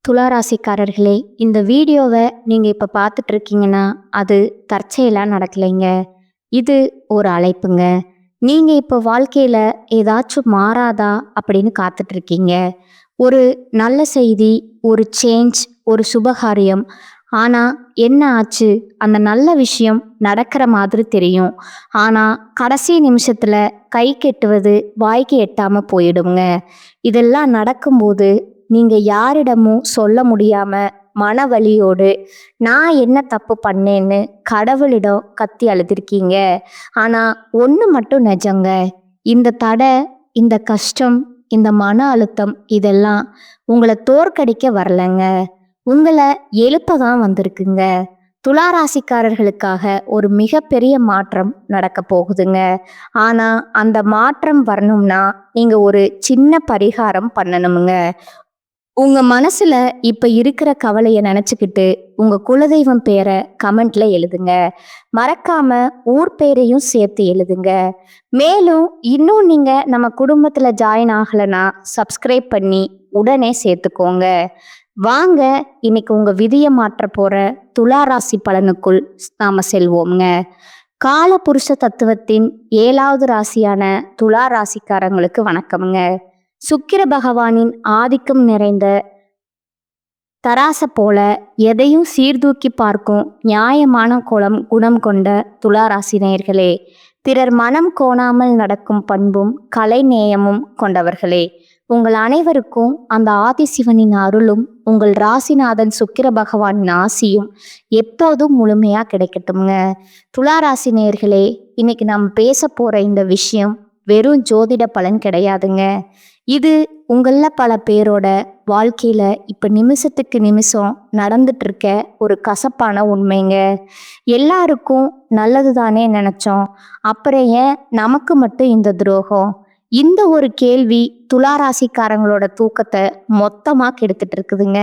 துளாராசிக்காரர்களே, இந்த வீடியோவை நீங்கள் இப்போ பார்த்துட்டு இருக்கீங்கன்னா அது தற்செயலாக நடக்கலைங்க. இது ஒரு அழைப்புங்க. நீங்கள் இப்போ வாழ்க்கையில் ஏதாச்சும் மாறாதா அப்படின்னு காத்துட்ருக்கீங்க. ஒரு நல்ல செய்தி, ஒரு சேஞ்ச், ஒரு சுபகாரியம். ஆனால் என்ன ஆச்சு? அந்த நல்ல விஷயம் நடக்கிற மாதிரி தெரியும். ஆனால் கடைசி நிமிஷத்தில் கை கெட்டுவது வாய்க்கு எட்டாமல் போயிடுங்க. இதெல்லாம் நடக்கும்போது நீங்க யாரிடமும் சொல்ல முடியாம மன வலியோடு நான் என்ன தப்பு பண்ணேன்னு கடவுளிடம் கத்தி அழுதுருக்கீங்க. ஆனா ஒண்ணு மட்டும் நிஜங்க. இந்த தடை, இந்த கஷ்டம், இந்த மன அழுத்தம் இதெல்லாம் உங்களை தோற்கடிக்க வரலங்க. உங்களை எழுப்ப தான் வந்திருக்குங்க. துளாராசிக்காரர்களுக்காக ஒரு மிகப்பெரிய மாற்றம் நடக்க போகுதுங்க. ஆனா அந்த மாற்றம் வரணும்னா நீங்க ஒரு சின்ன பரிகாரம் பண்ணணுமுங்க. உங்க மனசுல இப்ப இருக்கிற கவலைய நினைச்சுக்கிட்டு உங்க குலதெய்வம் பேரை கமெண்ட்ல எழுதுங்க. மறக்காம ஊர் பேரையும் சேர்த்து எழுதுங்க. மேலும் இன்னும் நீங்க நம்ம குடும்பத்துல ஜாயின் ஆகலைன்னா சப்ஸ்கிரைப் பண்ணி உடனே சேர்த்துக்கோங்க. வாங்க இன்னைக்கு உங்க விதியை மாற்ற போற துளாராசி பலனுக்குள் நாம செல்வோம்ங்க. கால புருஷ தத்துவத்தின் 7வது ராசியான துலா ராசிக்காரங்களுக்கு வணக்கம்ங்க. சுக்கிர பகவானின் ஆதிக்கம் நிறைந்த தராச போல எதையும் சீர்தூக்கி பார்க்கும் நியாயமான குணம் கொண்ட துளாராசி நேயர்களே, பிறர் மனம் கோணாமல் நடக்கும் பண்பும் கலை நேயமும் கொண்டவர்களே, உங்கள் அனைவருக்கும் அந்த ஆதிசிவனின் அருளும் உங்கள் ராசிநாதன் சுக்கிர பகவானின் ஆசியும் எப்போதும் முழுமையா கிடைக்கட்டும்ங்க. துளாராசி நேயர்களே, இன்னைக்கு நம்ம பேச போற இந்த விஷயம் வெறும் ஜோதிட பலன் கிடையாதுங்க. இது உங்களில் பல பேரோட வாழ்க்கையில இப்ப நிமிஷத்துக்கு நிமிஷம் நடந்துட்டு இருக்க ஒரு கசப்பான உண்மைங்க. எல்லாருக்கும் நல்லது தானே நினைச்சோம், அப்புறம் ஏன் நமக்கு மட்டும் இந்த துரோகம்? இந்த ஒரு கேள்வி துளாராசிக்காரங்களோட தூக்கத்தை மொத்தமா கெடுத்துட்டு இருக்குதுங்க.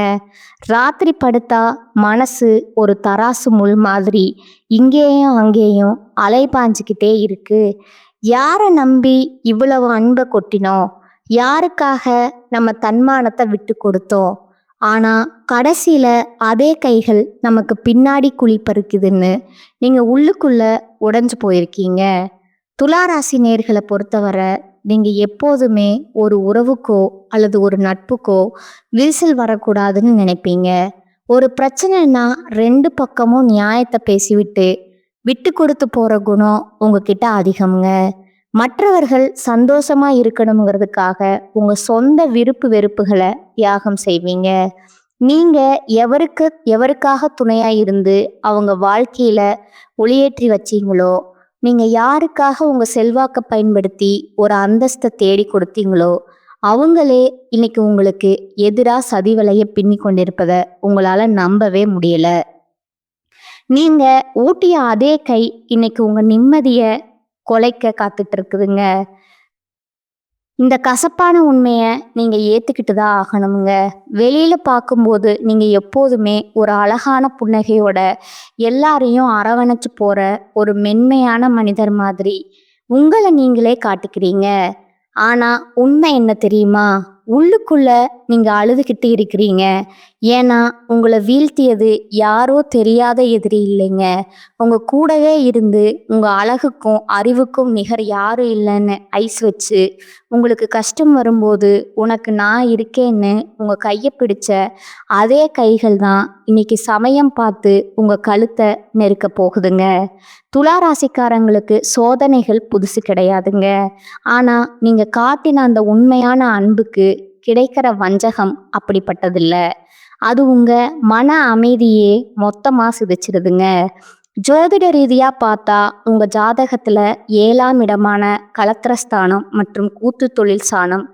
ராத்திரி படுத்தா மனசு ஒரு தராசு முள் மாதிரி இங்கேயும் அங்கேயும் அலைபாஞ்சுக்கிட்டே இருக்கு. யாரை நம்பி இவ்வளவு அன்பை கொட்டினோம்? யாருக்காக நம்ம தன்மானத்தை விட்டு கொடுத்தோம்? ஆனா கடைசியில அதே கைகள் நமக்கு பின்னாடி குழி பறிக்குதுன்னு நீங்க உள்ளுக்குள்ள உடைஞ்சு போயிருக்கீங்க. துளாராசி நேர்களை பொறுத்தவரை நீங்க எப்போதுமே ஒரு உறவுக்கோ அல்லது ஒரு நட்புக்கோ விரிசல் வரக்கூடாதுன்னு நினைப்பீங்க. ஒரு பிரச்சனைனா 2 பக்கமும் நியாயத்தை பேசிவிட்டு விட்டு கொடுத்து போற குணம் உங்ககிட்ட அதிகம்ங்க. மற்றவர்கள் சந்தோஷமா இருக்கணுங்கிறதுக்காக உங்க சொந்த விருப்பு வெறுப்புகளை தியாகம் செய்வீங்க. நீங்க எவருக்காக துணையா இருந்து அவங்க வாழ்க்கையில ஒளியேற்றி வச்சீங்களோ, நீங்க யாருக்காக உங்க செல்வாக்க பயன்படுத்தி ஒரு அந்தஸ்தை தேடி கொடுத்தீங்களோ, அவங்களே இன்னைக்கு உங்களுக்கு எதிராக சதி வலைய பின்னி கொண்டிருப்பதை உங்களால நம்பவே முடியல. நீங்க ஊட்டிய அதே கை இன்னைக்கு உங்க நிம்மதிய கொலைக்க காத்துட்டு இருக்குதுங்க. இந்த கசப்பான உண்மைய நீங்க ஏத்துக்கிட்டு தான் ஆகணுங்க. வெளியில பார்க்கும்போது நீங்க எப்போதுமே ஒரு அழகான புன்னகையோட எல்லாரையும் அரவணைச்சு போற ஒரு மென்மையான மனிதர் மாதிரி உங்களை நீங்களே காட்டிக்கிறீங்க. ஆனா உண்மை என்ன தெரியுமா? உள்ளுக்குள்ள நீங்க அழுதுகிட்டு இருக்கிறீங்க. ஏன்னா உங்களை வீழ்த்தியது யாரோ தெரியாத எதிரி இல்லைங்க. உங்க கூடவே இருந்து உங்க அழகுக்கும் அறிவுக்கும் நிகர் யாரும் இல்லைன்னு ஐஸ் வச்சு உங்களுக்கு கஷ்டம் வரும்போது உனக்கு நான் இருக்கேன்னு உங்க கையை பிடிச்ச அதே கைகள் தான் இன்னைக்கு சமயம் பார்த்து உங்க கழுத்தை நெருக்க போகுதுங்க. துளாராசிக்காரங்களுக்கு சோதனைகள் புதுசு கிடையாதுங்க. ஆனா நீங்க காட்டின அந்த உண்மையான அன்புக்கு கிடைக்கிற வஞ்சகம் அப்படிப்பட்டதில்ல. அது உங்க மன அமைதியே மொத்தமா சிதைச்சிருதுங்க. ஜோதிட ரீதியா பார்த்தா உங்க ஜாதகத்துல 7ஆம் இடமான கலத்திரஸ்தானம் மற்றும் கூட்டு தொழில் ஸ்தானம்,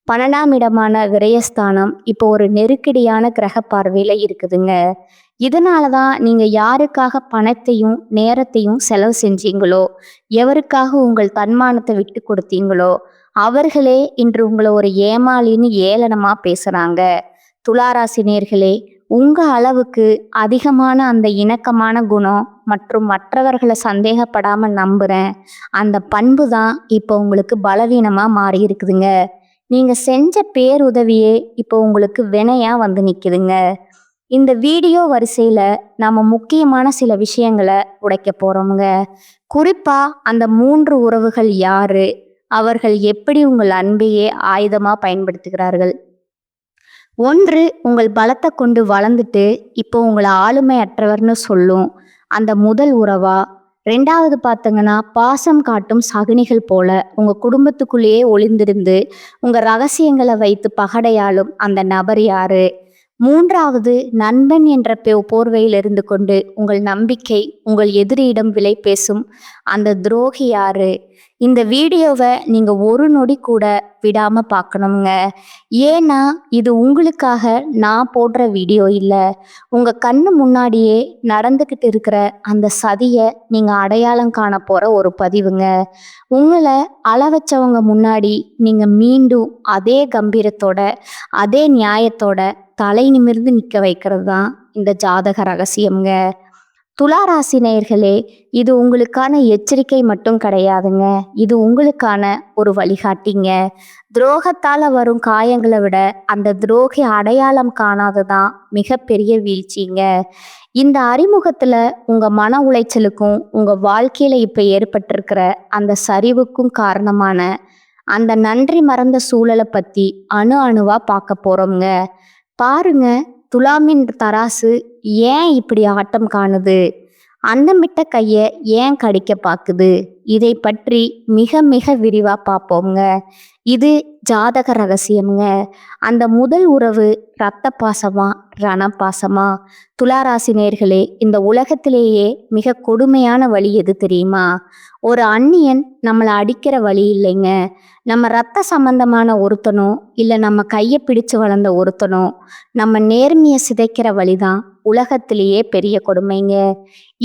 12ஆம் இடமான விரயஸ்தானம் இப்போ ஒரு நெருக்கடியான கிரக பார்வையில இருக்குதுங்க. இதனாலதான் நீங்க யாருக்காக பணத்தையும் நேரத்தையும் செலவு செஞ்சீங்களோ, எவருக்காக உங்கள் தன்மானத்தை விட்டு கொடுத்தீங்களோ, அவர்களே இன்று உங்களை ஒரு ஏமாளின்னு ஏளனமா பேசுறாங்க. துளாராசி நேர்களே, உங்க அளவுக்கு அதிகமான அந்த இணக்கமான குணம் மற்றும் மற்றவர்களை சந்தேகப்படாம நம்புறேன் அந்த பண்பு தான் இப்போ உங்களுக்கு பலவீனமா மாறி இருக்குதுங்க. நீங்க செஞ்ச பேருதவியே இப்போ உங்களுக்கு வினையா வந்து நிக்குதுங்க. இந்த வீடியோ வரிசையில நாம முக்கியமான சில விஷயங்களை உடைக்க போறோம்ங்க. குறிப்பா அந்த 3 உறவுகள் யாரு? அவர்கள் எப்படி உங்கள் அன்பையே ஆயுதமா பயன்படுத்துகிறார்கள்? ஒன்று உங்கள் பலத்தை கொண்டு வளர்ந்துட்டு இப்போ உங்களை ஆளுமையற்றவர்னு சொல்லும் அந்த முதல் உறவா? 2வது பார்த்தீங்கன்னா, பாசம் காட்டும் சகுனிகள் போல உங்க குடும்பத்துக்குள்ளேயே ஒளிந்திருந்து உங்க ரகசியங்களை வைத்து பகடையாளும் அந்த நபர் யாரு? 3வது நண்பன் என்ற போர்வையில் இருந்து கொண்டு உங்கள் நம்பிக்கை உங்கள் எதிரியிடம் விலை பேசும் அந்த துரோகி யாரு? இந்த வீடியோவை நீங்க ஒரு நொடி கூட விடாம பார்க்கணுங்க. ஏன்னா இது உங்களுக்காக நான் போடுற வீடியோ இல்லை. உங்க கண்ணு முன்னாடியே நடந்துக்கிட்டு இருக்கிற அந்த சதியை நீங்க அடையாளம் காண போற ஒரு பதிவுங்க. உங்களை அளவச்சவங்க முன்னாடி நீங்க மீண்டும் அதே கம்பீரத்தோட அதே நியாயத்தோட தலை நிமிர்ந்து நிற்க வைக்கிறது தான் இந்த ஜாதக ரகசியம்ங்க. துளாராசி நேயர்களே, இது உங்களுக்கான எச்சரிக்கை மட்டும் கிடையாதுங்க. இது உங்களுக்கான ஒரு வழிகாட்டிங்க. துரோகத்தால வரும் காயங்களை விட அந்த துரோகி அடையாளம் காணாததான் மிகப்பெரிய வீழ்ச்சிங்க. இந்த அறிமுகத்துல உங்க மன உளைச்சலுக்கும் உங்க வாழ்க்கையில இப்ப ஏற்பட்டிருக்கிற அந்த சரிவுக்கும் காரணமான அந்த நன்றி மறந்த சூழலை பத்தி அணுவா பார்க்க போறோம்ங்க. பாருங்க, துலாமின் தராசு ஏன் இப்படி ஆட்டம் காணுது? அன்னமிட்ட கைய ஏன் கடிக்க பாக்குது? இதை பற்றி மிக மிக விரிவா பார்ப்போம்ங்க. இது ஜாதக ரகசியம்ங்க. அந்த முதல் உறவு இரத்த பாசமா ரணபாசமா? துளாராசி நேயர்களே, இந்த உலகத்திலேயே மிக கொடுமையான வழி எது தெரியுமா? ஒரு அந்நியன் நம்மளை அடிக்கிற வழி இல்லைங்க. நம்ம ரத்த சம்பந்தமான ஒருத்தனோ இல்லை நம்ம கையை பிடிச்சு வளர்ந்த ஒருத்தனோ நம்ம நேர்மையை சிதைக்கிற வழிதான் உலகத்திலேயே பெரிய கொடுமைங்க.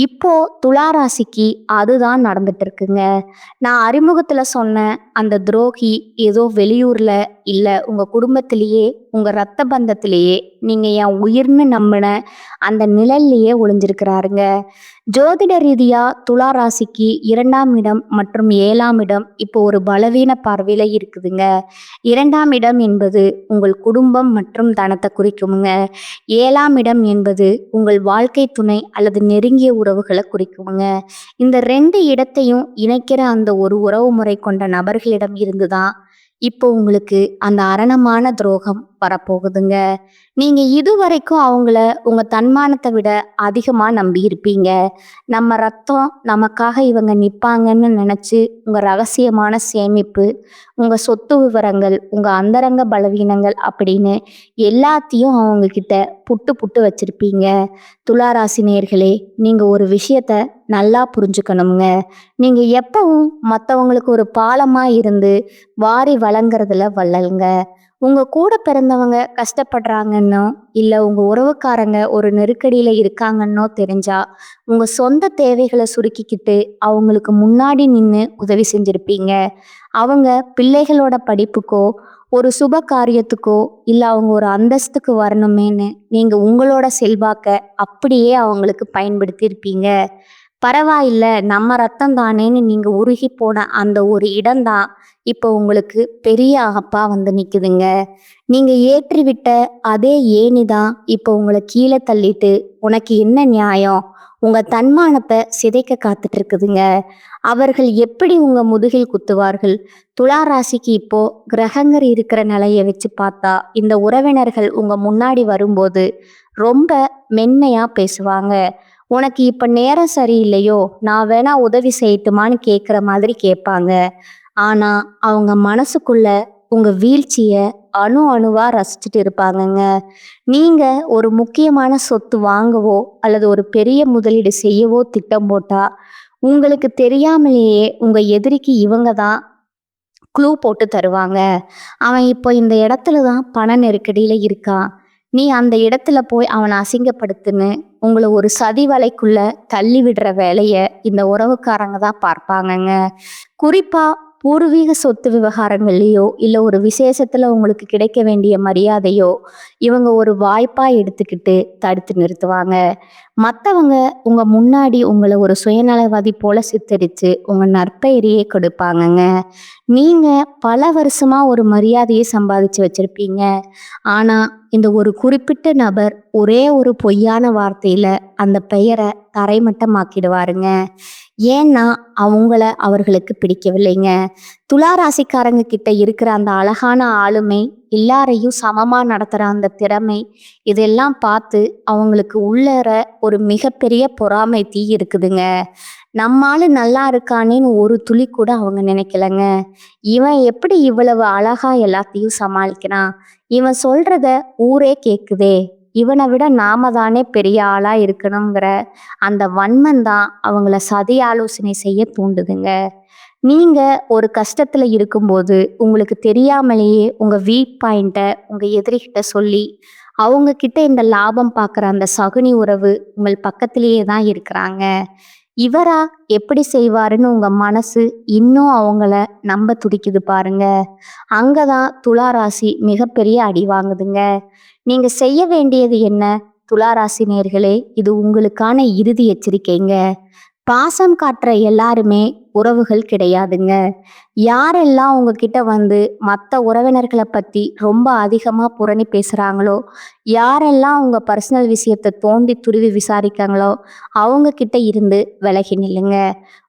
இப்போ துளாராசிக்கு அதுதான் நடந்துட்டு இருக்குங்க. நான் அறிமுகத்துல சொன்ன அந்த துரோகி ஏதோ வெளியூர்ல இல்ல உங்க குடும்பத்திலேயே உங்க ரத்த பந்தத்திலேயே நீங்க என் உயிர்னு நம்பின அந்த நிழல்லையே ஒளிஞ்சிருக்கிறாருங்க. ஜோதிட ரீதியா துளாராசிக்கு 2ஆம் இடம் மற்றும் 7ஆம் இடம் இப்போ ஒரு பலவீன பார்வையில இருக்குதுங்க. 2ஆம் இடம் என்பது உங்கள் குடும்பம் மற்றும் தனத்தை குறிக்குமுங்க. 7ஆம் இடம் என்பது உங்கள் வாழ்க்கை துணை அல்லது நெருங்கிய உறவுகளை குறிக்குமுங்க. இந்த 2 இடத்தையும் இணைக்கிற அந்த ஒரு உறவு முறை கொண்ட நபர்களிடம் இருந்துதான் இப்போ உங்களுக்கு அந்த அரணமான துரோகம் வரப்போகுதுங்க. நீங்க இதுவரைக்கும் அவங்கள உங்க தன்மானத்தை விட அதிகமா நம்பி இருப்பீங்க. நம்ம ரத்தம் நமக்காக இவங்க நிப்பாங்கன்னு நினைச்சு உங்க ரகசியமான சேமிப்பு, உங்க சொத்து விவரங்கள், உங்க அந்தரங்க பலவீனங்கள் அப்படின்னு எல்லாத்தையும் அவங்க கிட்ட புட்டு புட்டு வச்சிருப்பீங்க. துளாராசி நேயர்களே, நீங்க ஒரு விஷயத்த நல்லா புரிஞ்சுக்கணுங்க. நீங்க எப்பவும் மற்றவங்களுக்கு ஒரு பாலமா இருந்து வாரி வழங்குறதுல வள்ளலுங்க. உங்க கூட பிறந்தவங்க கஷ்டப்படுறாங்கன்னோ இல்லை உங்க உறவுக்காரங்க ஒரு நெருக்கடியில இருக்காங்கன்னோ தெரிஞ்சா உங்க சொந்த தேவைகளை சுருக்கிக்கிட்டு அவங்களுக்கு முன்னாடி நின்று உதவி செஞ்சிருப்பீங்க. அவங்க பிள்ளைகளோட படிப்புக்கோ ஒரு சுப காரியத்துக்கோ இல்லை அவங்க ஒரு அந்தஸ்துக்கு வரணுமேன்னு நீங்க உங்களோட செல்வாக்க அப்படியே அவங்களுக்கு பயன்படுத்தி இருப்பீங்க. பரவாயில்ல, நம்ம ரத்தம் தானேன்னு நீங்க உருகி போன அந்த ஒரு இடம்தான் இப்போ உங்களுக்கு பெரிய ஆப்பா வந்து நிக்குதுங்க. நீங்க ஏற்றிவிட்ட அதே ஏணிதான் இப்போ உங்களை கீழே தள்ளிட்டு உனக்கு என்ன நியாயம் உங்க தன்மானத்தை சிதைக்க காத்துட்டு இருக்குதுங்க. அவர்கள் எப்படி உங்க முதுகில் குத்துவார்கள்? துளாராசிக்கு இப்போ கிரகங்கள் இருக்கிற நிலையை வச்சு பார்த்தா இந்த உறவினர்கள் உங்க முன்னாடி வரும்போது ரொம்ப மென்மையா பேசுவாங்க. உனக்கு இப்ப நேரம் சரியில்லையோ, நான் வேணா உதவி செய்யட்டுமான்னு கேட்குற மாதிரி கேட்பாங்க. ஆனா அவங்க மனசுக்குள்ள உங்க வீழ்ச்சிய அணுவா ரசிச்சுட்டு இருப்பாங்கங்க. நீங்க ஒரு முக்கியமான சொத்து வாங்கவோ அல்லது ஒரு பெரிய முதலீடு செய்யவோ திட்டம் போட்டா உங்களுக்கு தெரியாமலேயே உங்க எதிரிக்கு இவங்க தான் க்ளூ போட்டு தருவாங்க. அவன் இப்போ இந்த இடத்துல தான் பண நெருக்கடியில இருக்கான், நீ அந்த இடத்துல போய் அவனை அசிங்கப்படுத்துன்னு உங்களை ஒரு சதி வலைக்குள்ள தள்ளி விடுற வேலைய இந்த உறவுக்காரங்க தான் பார்ப்பாங்கங்க. குறிப்பா பூர்வீக சொத்து விவகாரங்கள்லையோ இல்லை ஒரு விசேஷத்துல உங்களுக்கு கிடைக்க வேண்டிய மரியாதையோ இவங்க ஒரு வாய்ப்பா எடுத்துக்கிட்டு தடுத்து நிறுத்துவாங்க. மற்றவங்க உங்க முன்னாடி உங்களை ஒரு சுயநலவாதி போல சித்தரித்து உங்க நற்பெயரையே கொடுப்பாங்கங்க. நீங்க பல வருஷமா ஒரு மரியாதையை சம்பாதிச்சு வச்சிருப்பீங்க. ஆனா, இந்த ஒரு குறிப்பிட்ட நபர் ஒரே ஒரு பொய்யான வார்த்தையில அந்த பெயர தரைமட்டமாக்கிடுவாருங்க. ஏன்னா, அவர்களுக்கு பிடிக்கவில்லைங்க. துலா ராசிக்காரங்க கிட்ட இருக்கிற அந்த அழகான ஆளுமை, எல்லாரையும் சமமா நடத்துற அந்த திறமை, இதெல்லாம் பார்த்து அவங்களுக்கு உள்ளார ஒரு மிகப்பெரிய பொறாமை தீ இருக்குதுங்க. நம்ம ஆளு நல்லா இருக்கானேன்னு ஒரு துளி கூட அவங்க நினைக்கலங்க. இவன் எப்படி இவ்வளவு அழகா எல்லாத்தையும் சமாளிக்கிறான்? இவன் சொல்றத ஊரே கேக்குதே! இவனை விட நாம தானே பெரிய ஆளா இருக்கணுங்கிற அந்த வன்மம் தான் அவங்கள சதி ஆலோசனை செய்ய தூண்டுதுங்க. நீங்க ஒரு கஷ்டத்துல இருக்கும்போது உங்களுக்கு தெரியாமலேயே உங்க வீக் பாயிண்ட்ட உங்க எதிரிகிட்ட சொல்லி, அவங்க கிட்ட இந்த லாபம் பார்க்குற அந்த சகுனி உறவு உங்கள் பக்கத்திலேயே தான் இருக்கிறாங்க. இவரா எப்படி செய்வாருன்னு உங்க மனசு இன்னும் அவங்கள நம்ப துடிக்குது பாருங்க. அங்கதான் துலா ராசி மிகப்பெரிய அடி வாங்குதுங்க. நீங்க செய்ய வேண்டியது என்ன? துலா ராசி நேயர்களே, இது உங்களுக்கான இறுதி எச்சரிக்கைங்க. பாசம் காட்டுற எல்லாருமே உறவுகள் கிடையாதுங்க. யாரெல்லாம் உங்ககிட்ட வந்து மற்ற உறவினர்களை பத்தி ரொம்ப அதிகமா புரணி பேசுறாங்களோ, யாரெல்லாம் உங்க பர்சனல் விஷயத்தை தோண்டி துருவி விசாரிக்காங்களோ, அவங்க கிட்ட இருந்து விலகி நில்லுங்க.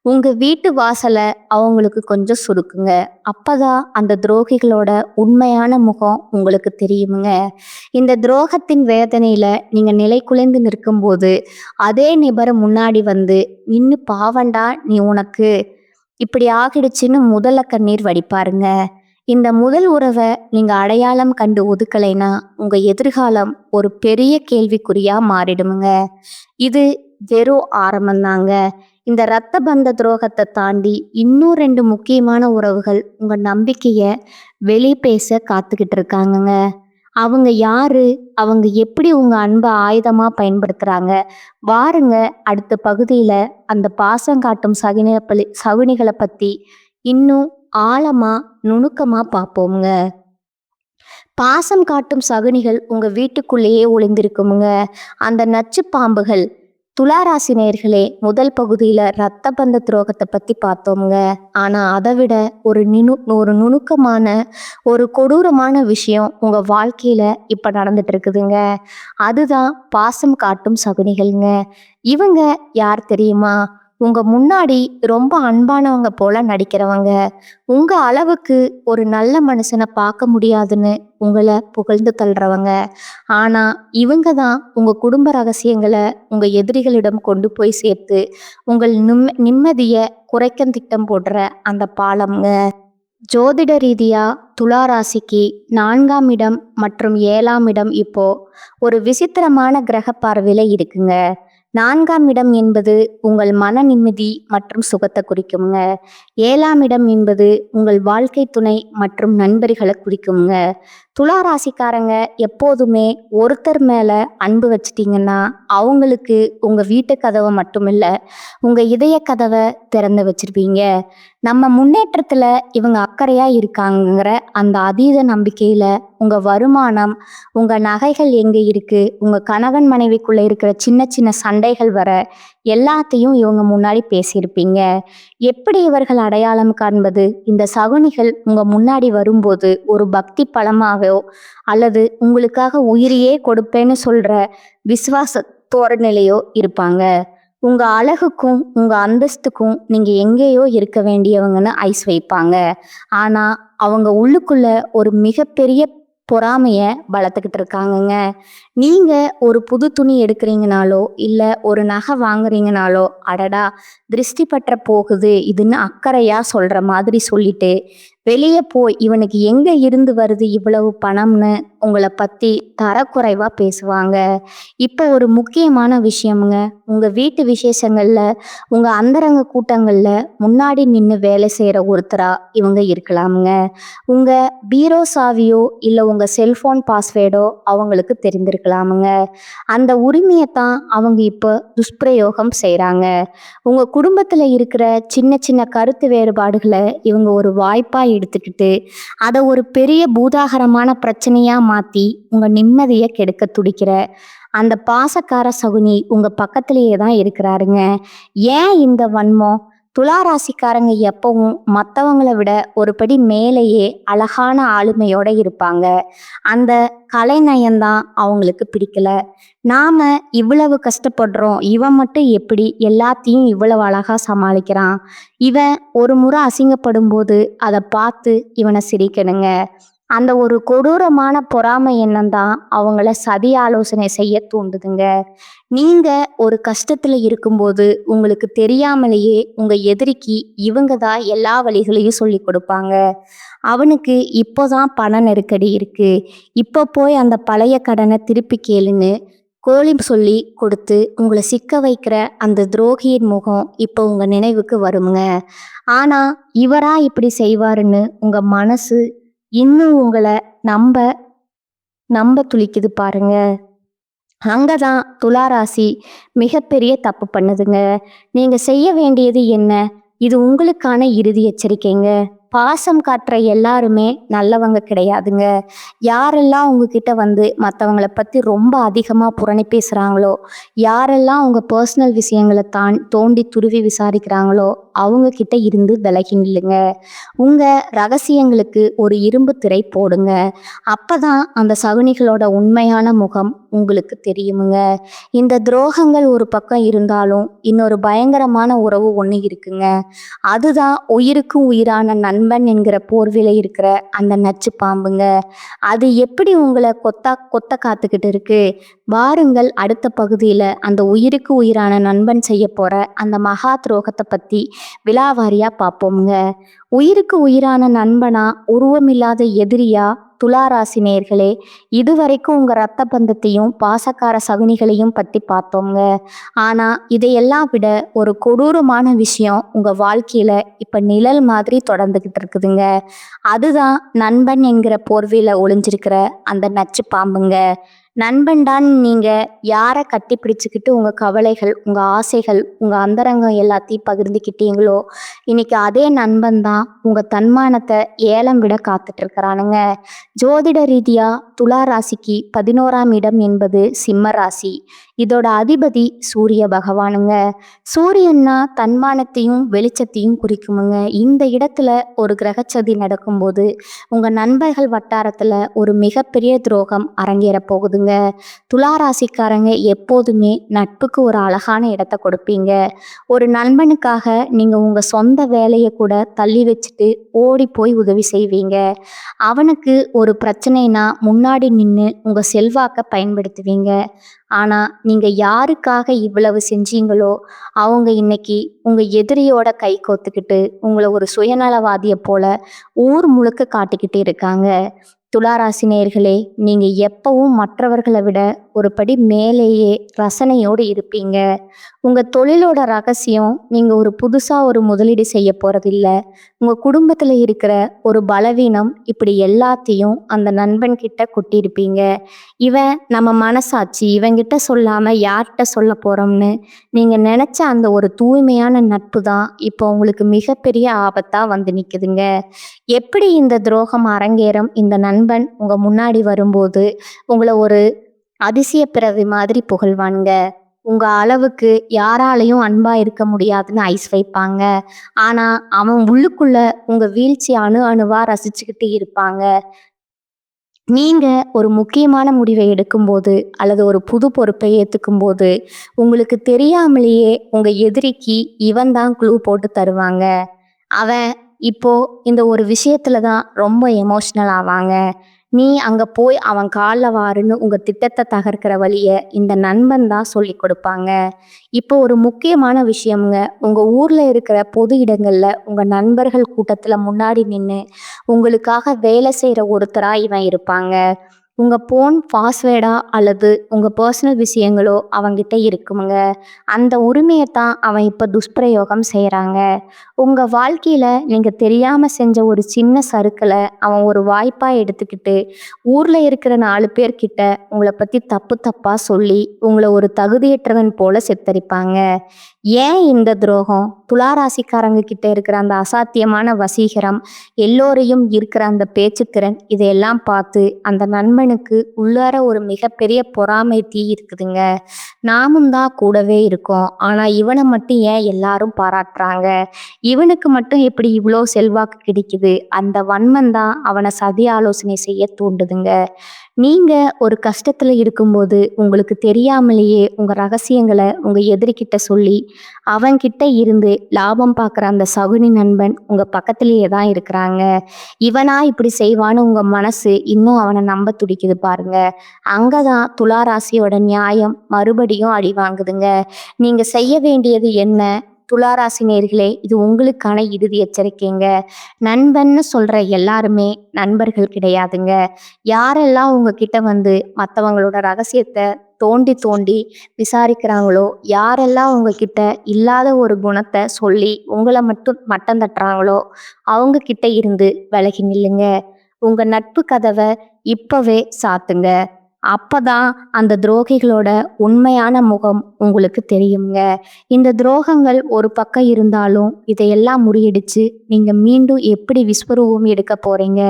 உங்க வீட்டு வாசல அவங்களுக்கு கொஞ்சம் சுருக்குங்க. அப்பதான் அந்த துரோகிகளோட உண்மையான முகம் உங்களுக்கு தெரியுமுங்க. இந்த துரோகத்தின் வேதனையில நீங்க நிலை குலைந்து நிற்கும்போது, அதே நிபர் முன்னாடி வந்து நின்னு பாவண்டா நீ உனக்கு இப்படி ஆகிடுச்சுன்னு முதல்ல கண்ணீர் வடிப்பாருங்க. இந்த முதல் உறவை நீங்க அடையாளம் கண்டு ஒதுக்கலைன்னா உங்க எதிர்காலம் ஒரு பெரிய கேள்விக்குறியா மாறிடுமுங்க. இது வெறும் ஆரம்பம்தாங்க. இந்த இரத்த பந்த துரோகத்தை தாண்டி இன்னும் 2 முக்கியமான உறவுகள் உங்க நம்பிக்கைய வெளி பேச காத்துக்கிட்டு இருக்காங்கங்க. அவங்க யாரு? அவங்க எப்படி உங்க அன்பை ஆயுதமா பயன்படுத்துறாங்க? வாருங்க, அடுத்த பகுதியில அந்த பாசம் காட்டும் சகுனிகளை பத்தி இன்னும் ஆழமா நுணுக்கமா பார்ப்போம்ங்க. பாசம் காட்டும் சகுனிகள் உங்க வீட்டுக்குள்ளேயே ஒளிந்திருக்குமுங்க. அந்த நச்சு பாம்புகள். துளாராசி நேயர்களே, முதல் பகுதியில இரத்த பந்த துரோகத்தை பத்தி பார்த்தோம்ங்க. ஆனா அதை விட ஒரு நுணுக்கமான ஒரு கொடூரமான விஷயம் உங்க வாழ்க்கையில இப்ப நடந்துட்டு இருக்குதுங்க. அதுதான் பாசம் காட்டும் சகுனிகள்ங்க. இவங்க யார் தெரியுமா? உங்க முன்னாடி ரொம்ப அன்பானவங்க போல நடிக்கிறவங்க. உங்க அளவுக்கு ஒரு நல்ல மனுஷனை பார்க்க முடியாதுன்னு உங்களை புகழ்ந்து தள்ளுறவங்க. ஆனா இவங்க தான் உங்க குடும்ப ரகசியங்களை உங்க எதிரிகளிடம் கொண்டு போய் சேர்த்து உங்கள் நிம்மதியை குறைக்க திட்டம் போடுற அந்த பாலம்ங்க. ஜோதிட ரீதியா துலா ராசிக்கு 4ஆம் இடம் மற்றும் 7ஆம் இடம் இப்போ ஒரு விசித்திரமான கிரக பார்வையில இருக்குங்க. 4ஆம் இடம் என்பது உங்கள் மன நிம்மதி மற்றும் சுகத்தை குறிக்குங்க. 7ஆம் இடம் என்பது உங்கள் வாழ்க்கை துணை மற்றும் நண்பர்களை குறிக்குங்க. துலா ராசிக்காரங்க எப்போதுமே ஒருத்தர் மேல அன்பு வச்சிட்டீங்கன்னா அவங்களுக்கு உங்க வீட்டு கதவை மட்டுமில்ல, உங்க இதய கதவை திறந்து வச்சிருப்பீங்க. நம்ம முன்னேற்றத்துல இவங்க அக்கறையா இருக்காங்கிற அந்த அதீத நம்பிக்கையில உங்க வருமானம், உங்க நகைகள் எங்க இருக்கு, உங்க கணவன் மனைவிக்குள்ள இருக்கிற சின்ன சின்ன சண்டைகள் வர எல்லாத்தையும் இவங்க முன்னாடி பேசியிருப்பீங்க. எப்படி இவர்கள் அடையாளம் காண்பது? இந்த சகுனிகள் உங்க முன்னாடி வரும்போது ஒரு பக்தி பலமாகவோ அல்லது உங்களுக்காக உயிரையே கொடுப்பேன்னு சொல்ற விசுவாச தோரணையிலையோ இருப்பாங்க. உங்க அழகுக்கும் உங்க அந்தஸ்துக்கும் நீங்க எங்கேயோ இருக்க வேண்டியவங்கன்னு ஐஸ் வைப்பாங்க. ஆனா அவங்க உள்ளுக்குள்ள ஒரு மிகப்பெரிய பொறாமைய வளர்த்துக்கிட்டு இருக்காங்கங்க. நீங்க ஒரு புது துணி எடுக்கிறீங்கனாலோ இல்ல ஒரு நகை வாங்குறீங்கனாலோ, அடடா திருஷ்டி பற்ற போகுது இதுன்னு அக்கறையா சொல்ற மாதிரி சொல்லிட்டு வெளியே போய் இவனுக்கு எங்க இருந்து வருது இவ்வளவு பணம்னு உங்களை பத்தி தரக்குறைவா பேசுவாங்க. இப்போ ஒரு முக்கியமான விஷயமுங்க. உங்க வீட்டு விசேஷங்கள்ல, உங்க அந்தரங்க கூட்டங்கள்ல முன்னாடி நின்று வேலை செய்யற ஒருத்தரா இவங்க இருக்கலாமுங்க. உங்க பீரோ சாவியோ இல்ல உங்க செல்போன் பாஸ்வேர்டோ அவங்களுக்கு தெரிந்திருக்கலாமுங்க. அந்த உரிமையைத்தான் அவங்க இப்போ துஷ்பிரயோகம் செய்றாங்க. உங்க குடும்பத்துல இருக்கிற சின்ன சின்ன கருத்து வேறுபாடுகளை இவங்க ஒரு வாய்ப்பா எடுத்துக்கிட்டு அதை ஒரு பெரிய பூதாகரமான பிரச்சனையா மாத்தி உங்க நிம்மதியை கெடுக்க துடிக்கிற அந்த பாசக்கார சகுனி உங்க பக்கத்திலேயே தான் இருக்கிறாருங்க. ஏன் இந்த வன்மம்? துலா ராசிக்காரங்க எப்பவும் மற்றவங்களை விட ஒரு படி மேலேயே அழகான ஆளுமையோட இருப்பாங்க. அந்த கலைநயம்தான் அவங்களுக்கு பிடிக்கல. நாம இவ்வளவு கஷ்டப்படுறோம், இவன் மட்டும் எப்படி எல்லாத்தையும் இவ்வளவு அழகா சமாளிக்கிறான், இவன் ஒரு முறை அசிங்கப்படும் போது அதை பார்த்து இவனை சிரிக்கணுங்க. அந்த ஒரு கொடூரமான பொறாமை எண்ணம் தான் அவங்கள சதி ஆலோசனை செய்ய தூண்டுதுங்க. நீங்க ஒரு கஷ்டத்துல இருக்கும்போது உங்களுக்கு தெரியாமலேயே உங்க எதிரிக்கு இவங்க தான் எல்லா வழிகளையும் சொல்லி கொடுப்பாங்க. அவனுக்கு இப்போதான் பண நெருக்கடி இருக்கு, இப்போ போய் அந்த பழைய கடனை திருப்பி கேளுன்னு கோழி சொல்லி கொடுத்து உங்களை சிக்க வைக்கிற அந்த துரோகியின் முகம் இப்போ உங்க நினைவுக்கு வருங்க. ஆனா இவரா இப்படி செய்வாருன்னு உங்க மனசு இன்னும் உங்களை நம்ப நம்ப துளிக்குது பாருங்க. அங்கதான் துளாராசி மிகப்பெரிய தப்பு பண்ணுதுங்க. நீங்க செய்ய வேண்டியது என்ன? இது உங்களுக்கான இறுதி எச்சரிக்கைங்க. பாசம் காட்டுற எல்லாருமே நல்லவங்க கிடையாதுங்க. யாரெல்லாம் உங்ககிட்ட வந்து மற்றவங்கள பற்றி ரொம்ப அதிகமாக புரணி பேசுகிறாங்களோ, யாரெல்லாம் உங்கள் பர்சனல் விஷயங்களை தோண்டி துருவி விசாரிக்கிறாங்களோ அவங்க கிட்ட இருந்து விலகி நில்லுங்க. உங்கள் ரகசியங்களுக்கு ஒரு இரும்பு திரை போடுங்க. அப்பதான் அந்த சகுனிகளோட உண்மையான முகம் உங்களுக்கு தெரியுமுங்க. இந்த துரோகங்கள் ஒரு பக்கம் இருந்தாலும் இன்னொரு பயங்கரமான உறவு ஒன்று இருக்குங்க. அதுதான் உயிருக்கும் உயிரான நண்பன் என்கிற போர்வில இருக்கிற அந்த நச்சு பாம்புங்க. அது எப்படி உங்களை கொத்த காத்துக்கிட்டு இருக்கு? வாருங்கள், அடுத்த பகுதியில் அந்த உயிருக்கு உயிரான நண்பன் செய்ய போற அந்த மகா துரோகத்தை பற்றி விலாவாரியாக பார்ப்போமுங்க. உயிருக்கு உயிரான நண்பனா, உருவமில்லாத எதிரியா? துளாராசி நேயர்களே, இதுவரைக்கும் உங்கள் ரத்த பந்தத்தையும் பாசக்கார சகுனிகளையும் பற்றி பார்த்தோங்க. ஆனால் இதையெல்லாம் விட ஒரு கொடூரமான விஷயம் உங்கள் வாழ்க்கையில் இப்போ நிழல் மாதிரி தொடர்ந்துக்கிட்டு இருக்குதுங்க. அதுதான் நண்பன் என்கிற போர்வையில் ஒளிஞ்சிருக்கிற அந்த நச்சு பாம்புங்க. நண்பன்டான் நீங்கள் யாரை கட்டி பிடிச்சிக்கிட்டு உங்கள் கவலைகள், உங்கள் ஆசைகள், உங்கள் அந்தரங்கம் எல்லாத்தையும் பகிர்ந்துக்கிட்டீங்களோ, இன்னைக்கு அதே நண்பன் தான் உங்கள் தன்மானத்தை ஏலம் விட காத்துட்டு இருக்கிறானுங்க. ஜோதிட ரீதியாக துலா ராசிக்கு 11ஆம் இடம் என்பது சிம்ம ராசி. இதோட அதிபதி சூரிய பகவானுங்க. சூரியன்னா தன்மானத்தையும் வெளிச்சத்தையும் குறிக்குமுங்க. இந்த இடத்துல ஒரு கிரகச்சதி நடக்கும்போது உங்கள் நண்பர்கள் வட்டாரத்தில் ஒரு மிகப்பெரிய துரோகம் அரங்கேற போகுதுங்க. துளாராசிக்காரங்க எப்போதுமே நட்புக்கு ஒரு அழகான இடத்த கொடுப்பீங்க. ஒரு நண்பனுக்காக நீங்கள் உங்கள் சொந்த வேலையை கூட தள்ளி வச்சுட்டு ஓடி போய் உதவி செய்வீங்க. அவனுக்கு ஒரு பிரச்சனைனா முன்னாடி நின்று உங்கள் செல்வாக்கை பயன்படுத்துவீங்க. ஆனால் நீங்கள் யாருக்காக இவ்வளவு செஞ்சீங்களோ அவங்க இன்னைக்கு உங்கள் எதிரியோட கை கோத்துக்கிட்டு உங்களை ஒரு சுயநலவாதியை போல ஊர் முழுக்க காட்டிக்கிட்டு இருக்காங்க. துளாராசி நேயர்களே, நீங்கள் எப்பவும் மற்றவர்களை விட ஒரு படி மேலேயே ரசனையோடு இருப்பீங்க. உங்கள் தொழிலோட ரகசியம் நீங்கள் ஒரு புதுசாக ஒரு முதலீடு செய்ய போகிறதில்ல. உங்கள் குடும்பத்தில் இருக்கிற ஒரு பலவீனம், இப்படி எல்லாத்தையும் அந்த நண்பன்கிட்ட கொட்டியிருப்பீங்க. இவன் நம்ம மனசாட்சி, இவங்கிட்ட சொல்லாமல் யார்கிட்ட சொல்ல போகிறோம்னு நீங்கள் நினச்ச அந்த ஒரு தூய்மையான நட்பு தான் இப்போ உங்களுக்கு மிகப்பெரிய ஆபத்தாக வந்து நிற்குதுங்க. எப்படி இந்த துரோகம் அரங்கேறும்? இந்த நண்பன் உங்கள் முன்னாடி வரும்போது உங்களை ஒரு அதிசய பிறவி மாதிரி புகழ்வானுங்க. உங்க அளவுக்கு யாராலையும் அன்பா இருக்க முடியாதுன்னு ஐஸ் வைப்பாங்க. ஆனா அவன் உள்ளுக்குள்ள உங்க வீழ்ச்சி அணு அணுவா ரசிச்சுக்கிட்டு இருப்பாங்க. நீங்க ஒரு முக்கியமான முடிவை எடுக்கும்போது அல்லது ஒரு புது பொறுப்பை ஏத்துக்கும் போது உங்களுக்கு தெரியாமலேயே உங்க எதிரிக்கு இவன் தான் க்ளூ போட்டு தருவாங்க. அவன் இப்போ இந்த ஒரு விஷயத்துல தான் ரொம்ப எமோஷ்னல் ஆவாங்க. நீ அங்க போய் அவன் காலில் வாருன்னு உங்க திட்டத்தை தகர்க்கிற வழிய இந்த நண்பன் தான் சொல்லி கொடுப்பாங்க. இப்போ ஒரு முக்கியமான விஷயம்ங்க, உங்க ஊர்ல இருக்கிற பொது இடங்கள்ல உங்க நண்பர்கள் கூட்டத்துல முன்னாடி நின்று உங்களுக்காக வேலை செய்யற ஒருத்தரா இவன் இருப்பாங்க. உங்க போன் பாஸ்வேர்டா அல்லது உங்க பர்சனல் விஷயங்களோ அவங்கிட்ட இருக்குமுங்க. அந்த உரிமையை தான் அவன் இப்போ துஷ்பிரயோகம் செய்கிறாங்க. உங்க வாழ்க்கையில நீங்க தெரியாம செஞ்ச ஒரு சின்ன சறுக்கலை அவன் ஒரு வாய்ப்பா எடுத்துக்கிட்டு ஊர்ல இருக்கிற 4 பேர்கிட்ட உங்களை பத்தி தப்பு தப்பா சொல்லி உங்களை ஒரு தகுதியற்றவன் போல சித்தரிப்பாங்க. ஏன் இந்த துரோகம்? துளாராசிக்காரங்க கிட்ட இருக்கிற அந்த அசாத்தியமான வசீகரம், எல்லோரையும் ஈர்க்கிற அந்த பேச்சுத்திறன், இதையெல்லாம் பார்த்து அந்த நண்பனுக்கு உள்ளார ஒரு மிகப்பெரிய பொறாமை தீ இருக்குதுங்க. நாமும் தான் கூடவே இருக்கோம். ஆனா இவனை மட்டும் ஏன் எல்லாரும் பாராட்டுறாங்க? இவனுக்கு மட்டும் எப்படி இவ்வளோ செல்வாக்கு கிடைக்குது? அந்த வன்மம் தான் அவனை சதி ஆலோசனை செய்ய தூண்டுதுங்க. நீங்க ஒரு கஷ்டத்துல இருக்கும்போது உங்களுக்கு தெரியாமலேயே உங்க ரகசியங்களை உங்க எதிரிகிட்ட சொல்லி அவன்கிட்ட இருந்து லாபம் பார்க்குற அந்த சகுனி நண்பன் உங்க பக்கத்திலேயே தான் இருக்கிறாங்க. இவனா இப்படி செய்வான்னு உங்க மனசு இன்னும் அவனை நம்ப துடிக்குது பாருங்க. அங்கதான் துளாராசியோட நியாயம் மறுபடியும் அடி வாங்குதுங்க. நீங்க செய்ய வேண்டியது என்ன? துளாராசி நேயர்களே, இது உங்களுக்கான இறுதி எச்சரிக்கைங்க. நண்பன்னு சொல்ற எல்லாருமே நண்பர்கள் கிடையாதுங்க. யாரெல்லாம் உங்ககிட்ட வந்து மற்றவங்களோட ரகசியத்தை தோண்டி தோண்டி விசாரிக்கிறாங்களோ, யாரெல்லாம் உங்ககிட்ட இல்லாத ஒரு குணத்தை சொல்லி உங்களை மட்டும் மட்டம் தட்டுறாங்களோ, அவங்க கிட்ட இருந்து விலகி நில்லுங்க. உங்க நட்பு கதவை இப்பவே சாத்துங்க. அப்பதான் அந்த துரோகிகளோட உண்மையான முகம் உங்களுக்கு தெரியுங்க. இந்த துரோகங்கள் ஒரு பக்கம் இருந்தாலும் இதையெல்லாம் முறியடிச்சு நீங்க மீண்டும் எப்படி விஸ்வரூபம் எடுக்க போறீங்க?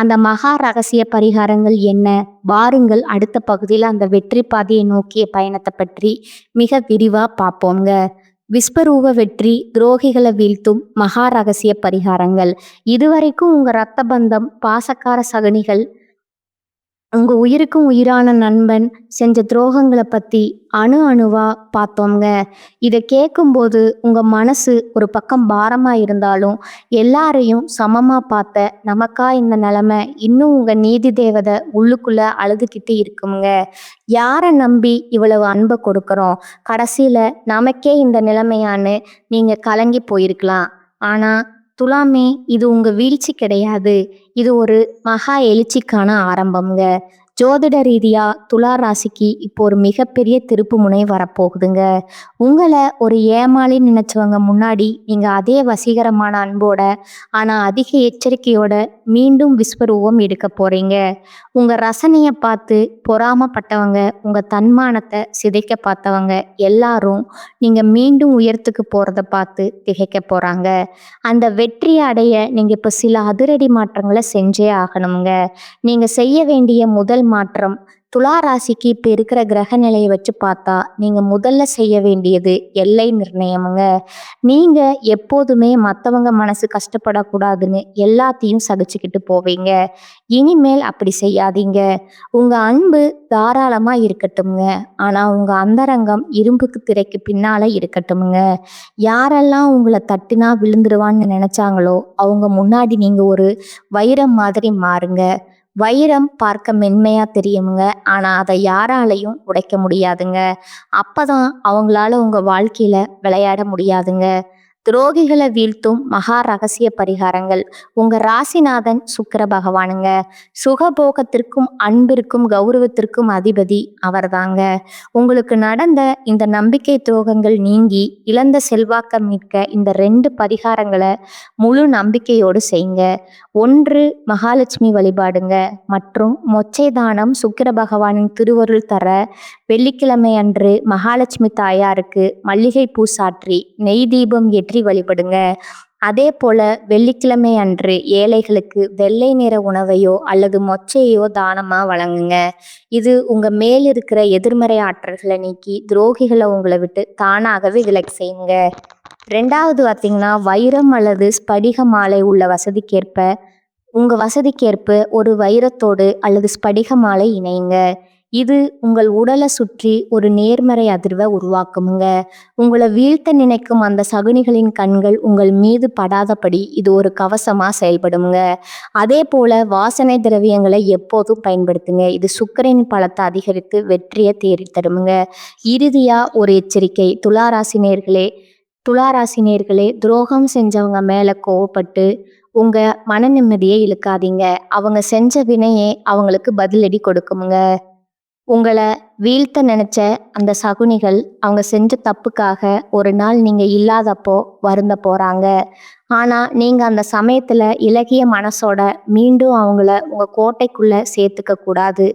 அந்த மகா ரகசிய பரிகாரங்கள் என்ன? வாருங்கள் அடுத்த பகுதியில் அந்த வெற்றி பாதையை நோக்கிய பயணத்தை பற்றி மிக விரிவா பார்ப்போங்க. விஸ்வரூப வெற்றி, துரோகிகளை வீழ்த்தும் மகா ரகசிய பரிகாரங்கள். இதுவரைக்கும் உங்க ரத்த பந்தம், பாசக்கார சகனிகள், உங்க உயிருக்கும் உயிரான நண்பன் செஞ்ச துரோகங்களை பத்தி அணு அணுவா பார்த்தோங்க. இதை கேட்கும்போது உங்க மனசு ஒரு பக்கம் பாரமா இருந்தாலும், எல்லாரையும் சமமா பார்த்த நமக்கா இந்த நிலைமை இன்னும் உங்க நீதி தேவதை உள்ளுக்குள்ள அழுதுகிட்டு இருக்குங்க. யாரை நம்பி இவ்வளவு அன்பை கொடுக்குறோம்? கடைசியில நமக்கே இந்த நிலைமையான்னு நீங்க கலங்கி போயிருக்கலாம். ஆனா துலாமே, இது உங்க வீழ்ச்சி கிடையாது. இது ஒரு மகா எழுச்சிக்கான ஆரம்பம்ங்க. ஜோதிட ரீதியா துலா ராசிக்கு இப்போ ஒரு மிகப்பெரிய திருப்பு முனை வரப்போகுதுங்க. உங்களை ஒரு ஏமாளி நினைச்சவங்க முன்னாடி நீங்க அதே வசீகரமான அன்போட ஆனா அதிக எச்சரிக்கையோட மீண்டும் விஸ்வரூபம் எடுக்க போறீங்க. உங்க ரசனையை பார்த்து பொறாமப்பட்டவங்க, உங்க தன்மானத்தை சிதைக்க பார்த்தவங்க எல்லாரும் நீங்க மீண்டும் உயரத்துக்கு போறத பார்த்து திகைக்க போறாங்க. அந்த வெற்றியை அடைய நீங்க இப்ப சில அதிரடி மாற்றங்களை செஞ்சே ஆகணுங்க. நீங்க செய்ய வேண்டிய முதல் மாற்றம், துலா ராசிக்கு இப்ப இருக்கிற கிரக நிலையை வச்சு பார்த்தா நீங்க முதல்ல செய்ய வேண்டியது எல்லை நிர்ணயமுங்க. நீங்க எப்போதுமே மற்றவங்க மனசு கஷ்டப்படக்கூடாதுன்னு எல்லாத்தையும் சகிச்சுக்கிட்டு போவீங்க. இனிமேல் அப்படி செய்யாதீங்க. உங்க அன்பு தாராளமா இருக்கட்டும்ங்க. ஆனா உங்க அந்தரங்கம் இரும்புக்கு திரைக்கு பின்னால இருக்கட்டும்ங்க. யாரெல்லாம் உங்களை தட்டினா விழுந்துருவான்னு நினைச்சாங்களோ அவங்க முன்னாடி நீங்க ஒரு வைரம் மாதிரி மாறுங்க. வைரம் பார்க்க மென்மையா தெரியுங்க. ஆனா அதை யாராலையும் உடைக்க முடியாதுங்க. அப்பதான் அவங்களால உங்க வாழ்க்கையில விளையாட முடியாதுங்க. துரோகிகளை வீழ்த்தும் மகா ரகசிய பரிகாரங்கள். உங்க ராசிநாதன் சுக்கிர பகவானுங்க. சுகபோகத்திற்கும் அன்பிற்கும் கௌரவத்திற்கும் அதிபதி அவர்தாங்க. உங்களுக்கு நடந்த இந்த நம்பிக்கை துரோகங்கள் நீங்கி இழந்த செல்வாக்க மீட்க இந்த 2 பரிகாரங்களை முழு நம்பிக்கையோடு செய்யுங்க. 1 மகாலட்சுமி வழிபாடுங்க. மற்றும் மொச்சை தானம் சுக்கிர பகவானின் திருவருள் தர வெள்ளிக்கிழமை அன்று மகாலட்சுமி தாயாருக்கு மல்லிகை பூ சாற்றி நெய் தீபம் ஏற்றி வழிபடுங்க. அதே போல வெள்ளிக்கிழமை அன்று ஏழைகளுக்கு வெள்ளை நிற உணவையோ அல்லது மொச்சையோ தானமா வழங்குங்க. இது உங்க மேல் இருக்கிற எதிர்மறை ஆற்றல்களை நீக்கி துரோகிகளை உங்களை விட்டு தானாகவே விலகி செய்யுங்க. 2வது பார்த்தீங்கன்னா, வைரம் அல்லது ஸ்படிக மாலை உள்ள வசதிக்கேற்ப உங்க வசதிக்கேற்ப ஒரு வைரத்தோடு அல்லது ஸ்படிக மாலை இணையுங்க. இது உங்கள் உடலை சுற்றி ஒரு நேர்மறை அதிர்வை உருவாக்குமுங்க. உங்களை வீழ்த்த நினைக்கும் அந்த சகுனிகளின் கண்கள் உங்கள் மீது படாதபடி இது ஒரு கவசமா செயல்படுமுங்க. அதே போல வாசனை திரவியங்களை எப்போதும் பயன்படுத்துங்க. இது சுக்கிரனின் பலத்தை அதிகரித்து வெற்றியை தேடி தருமுங்க. இறுதியா ஒரு எச்சரிக்கை, துளாராசினியர்களே, துரோகம் செஞ்சவங்க மேல கோவப்பட்டு உங்க மன நிம்மதியை இழுக்காதீங்க. அவங்க செஞ்ச வினையே அவங்களுக்கு பதிலடி கொடுக்குமுங்க. உங்களை வீழ்த்த நினைச்ச அந்த சகுனிகள் அவங்க செஞ்ச தப்புக்காக ஒரு நாள் நீங்க இல்லாதப்போ வருந்த போறாங்க. ஆனா நீங்க அந்த சமயத்துல இளகிய மனசோட மீண்டும் அவங்கள உங்க கோட்டைக்குள்ள சேர்த்துக்க கூடாது.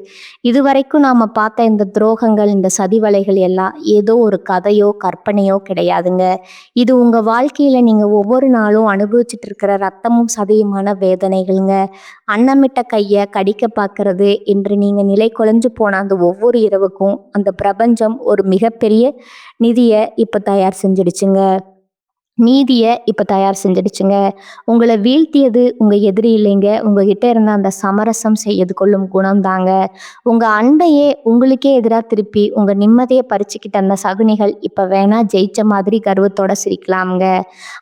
இதுவரைக்கும் நாம பார்த்த இந்த துரோகங்கள், இந்த சதிவலைகள் எல்லாம் ஏதோ ஒரு கதையோ கற்பனையோ கிடையாதுங்க. இது உங்க வாழ்க்கையில நீங்க ஒவ்வொரு நாளும் அனுபவிச்சுட்டு இருக்கிற ரத்தமும் சதையுமான வேதனைகள்ங்க. அன்னமிட்ட கைய கடிக்க பார்க்கறது என்று நீங்க நிலை குலைஞ்சு போன அந்த ஒவ்வொரு இரவுக்கும் அந்த பிரபஞ்சம் ஒரு மிகப்பெரிய நிதிய இப்ப தயார் செஞ்சிடுச்சுங்க. தயார் செஞ்சிடுச்சுங்க. உங்கள வீழ்த்தியது உங்க எதிரி இல்லைங்க. உங்ககிட்ட இருந்த அந்த சமரசம் செய்து கொள்ளும் குணம் தாங்க. உங்க அன்பையே உங்களுக்கே எதிரா திருப்பி உங்க நிம்மதிய பறிச்சுக்கிட்ட அந்த சகுனிகள் இப்ப வேணா ஜெயிச்ச மாதிரி கர்வத்தோட சிரிக்கலாம்ங்க.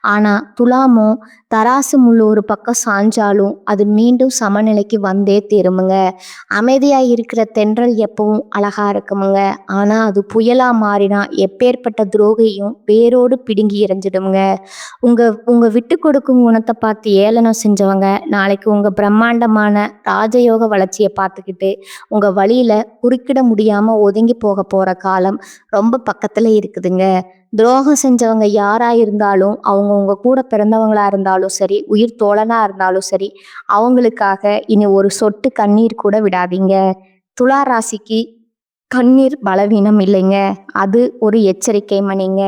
ஆனா துலாமும் தராசு முள்ளு ஒரு பக்கம் சாஞ்சாலும் அது மீண்டும் சமநிலைக்கு வந்தே திரும்புங்க. அமைதியா இருக்கிற தென்றல் எப்பவும் அழகா இருக்குமுங்க. ஆனா அது புயலா மாறினா எப்பேற்பட்ட துரோகியும் வேரோடு பிடுங்கி எறிஞ்சிடுமுங்க. உங்க உங்க விட்டு கொடுக்கும் குணத்தை பார்த்து ஏளனம் செஞ்சவங்க நாளைக்கு உங்க பிரம்மாண்டமான ராஜயோக வளர்ச்சியை பார்த்துக்கிட்டு உங்க வழியில குறுக்கிட முடியாம ஒதுங்கி போக போற காலம் ரொம்ப பக்கத்துல இருக்குதுங்க. துரோகம் செஞ்சவங்க யாரா இருந்தாலும், அவங்க உங்க கூட பிறந்தவங்களா இருந்தாலும் சரி, உயிர் தோழனா இருந்தாலும் சரி, அவங்களுக்காக இனி ஒரு சொட்டு கண்ணீர் கூட விடாதீங்க. துலா ராசிக்கு கண்ணீர் பலவீனம் இல்லைங்க. அது ஒரு எச்சரிக்கை மணிங்க.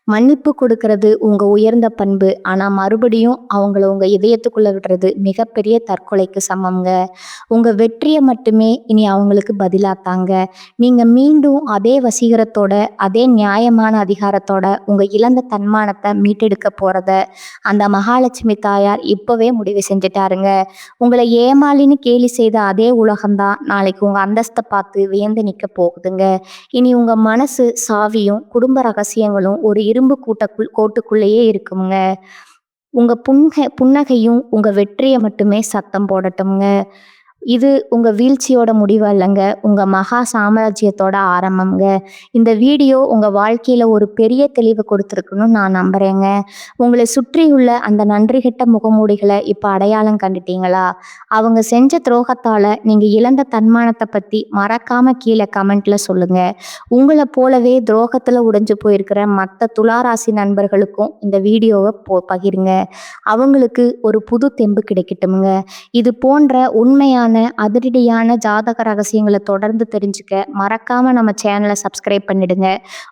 மன்னிப்பு கொடுக்கறது உங்க உயர்ந்த பண்பு. ஆனா மறுபடியும் அவங்கள உங்க இதயத்துக்குள்ள விடுறது மிகப்பெரிய தற்கொலைக்கு சமம்ங்க. உங்க வெற்றியை மட்டுமே இனி அவங்களுக்கு பதிலாத்தாங்க. நீங்க மீண்டும் அதே வசீகரத்தோட, அதே நியாயமான அதிகாரத்தோட உங்க இழந்த தன்மானத்தை மீட்டெடுக்க போறத அந்த மகாலட்சுமி தாயார் இப்பவே முடிவு செஞ்சுட்டாருங்க. உங்களை ஏமாளின்னு கேலி செய்த அதே உலகம்தான் நாளைக்கு உங்க அந்தஸ்தை பார்த்து வியந்து நிற்க போகுதுங்க. இனி உங்க மனசு சாவியும் குடும்ப ரகசியங்களும் ஒரு இரும்பு கோட்டுக்குள்ளேயே இருக்குங்க. உங்க புன்னகையும் உங்க வெற்றியை மட்டுமே சத்தம் போடட்டும்ங்க. இது உங்க வீழ்ச்சியோட முடிவு அல்லங்க, உங்க மகா சாம்ராஜ்யத்தோட ஆரம்பம்ங்க. இந்த வீடியோ உங்க வாழ்க்கையில ஒரு பெரிய தெளிவு கொடுத்துருக்குன்னு நான் நம்புறேங்க. உங்களை சுற்றியுள்ள அந்த நன்றி கெட்ட முகமூடிகளை இப்ப அடையாளம் கண்டுட்டீங்களா? அவங்க செஞ்ச துரோகத்தால நீங்க இழந்த தன்மானத்தை பத்தி மறக்காம கீழே கமெண்ட்ல சொல்லுங்க. உங்களை போலவே துரோகத்துல உடைஞ்சு போயிருக்கிற மற்ற துளாராசி நண்பர்களுக்கும் இந்த வீடியோவை பகிருங்க. அவங்களுக்கு ஒரு புது தெம்பு கிடைக்கட்டும்ங்க. இது போன்ற உண்மையான அதிரடியான ஜாதக ரகசியங்களை தொடர்ந்து தெரிஞ்சுக்க மறக்காம நம்ம சேனலை சப்ஸ்கிரைப் பண்ணிடுங்க.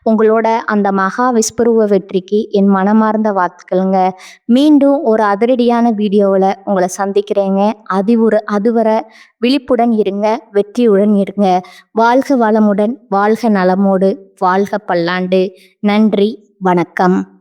உங்களோட அந்த மகா விஸ்வரூப வெற்றிக்கு என் மனமார்ந்த வாழ்த்துக்களுங்க. மீண்டும் ஒரு அதிரடியான வீடியோவில் உங்களை சந்திக்கிறேங்க. அதுவரை விழிப்புடன் இருங்க, வெற்றியுடன் இருங்க. வாழ்க வளமுடன், வாழ்க நலமோடு, வாழ்க பல்லாண்டு. நன்றி, வணக்கம்.